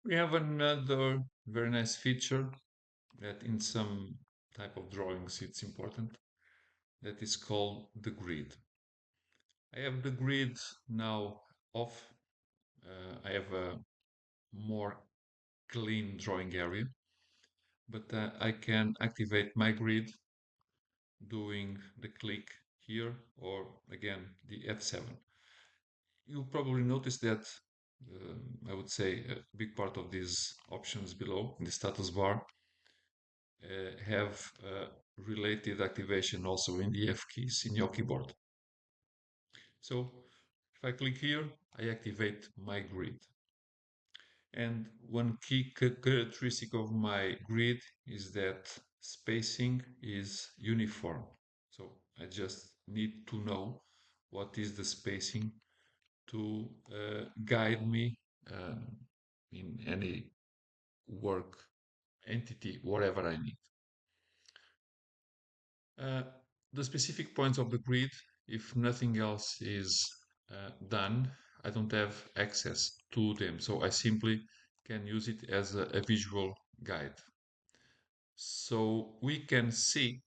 We have another very nice feature that in some type of drawings it's important, that is called the grid. I have the grid now off. I have a more clean drawing area, but I can activate my grid doing the click here or again the F7. You probably notice that I would say a big part of these options below in the status bar have related activation also in the F keys in your keyboard. So if I click here, I activate my grid. And one key characteristic of my grid is that spacing is uniform. So I just need to know what is the spacing to guide me um, in any work entity, whatever I need. Uh, the specific points of the grid, if nothing else is done, I don't have access to them. So I simply can use it as a visual guide. So we can see,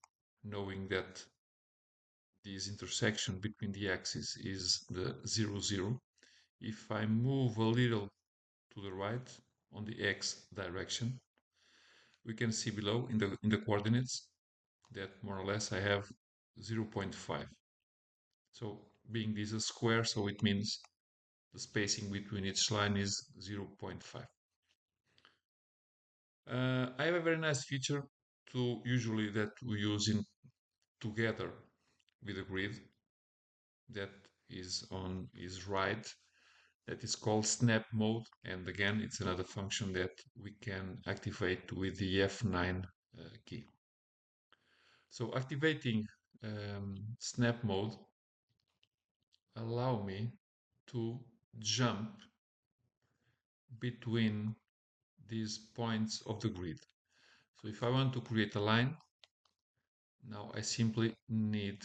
knowing that this intersection between the axes is the 0, 0, if I move a little to the right on the x direction, we can see below in the coordinates that more or less I have 0.5. So being this a square, so it means the spacing between each line is 0.5. I have a very nice feature to usually that we use in together with a grid that is on is right, that is called snap mode, and again it's another function that we can activate with the F9 key. So activating snap mode allow me to jump between these points of the grid. So if I want to create a line, now I simply need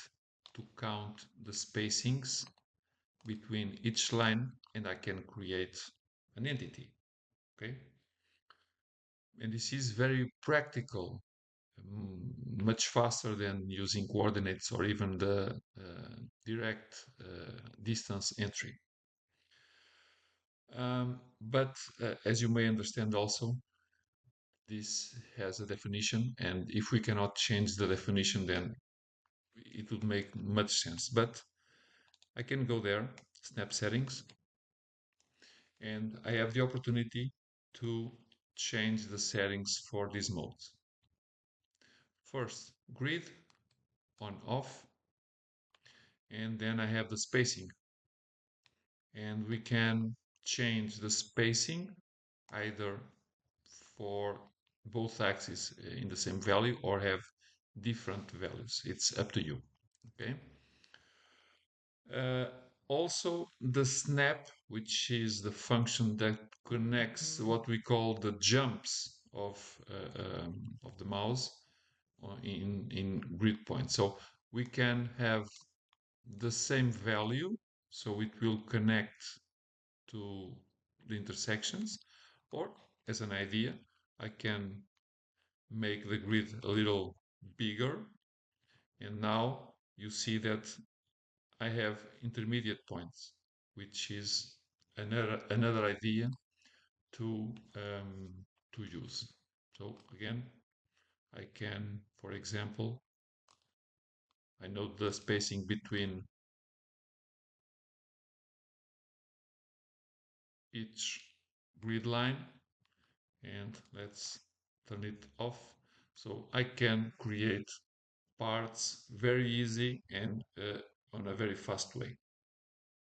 to count the spacings between each line and I can create an entity. Okay, and this is very practical, much faster than using coordinates or even the direct distance entry. But as you may understand also, this has a definition, and if we cannot change the definition, then it would make much sense. But I can go there, snap settings, and I have the opportunity to change the settings for these modes. First, grid on off, and then I have the spacing. And we can change the spacing either for both axes in the same value or have different values. It's up to you. Okay. Uh, Also, the snap, which is the function that connects what we call the jumps of the mouse in grid points. So we can have the same value, so it will connect to the intersections, or as an idea, I can make the grid a little bigger, and now you see that I have intermediate points, which is another idea to to use. So again, I can, for example, I know the spacing between each grid line, and let's turn it off. So I can create parts very easy and on a very fast way.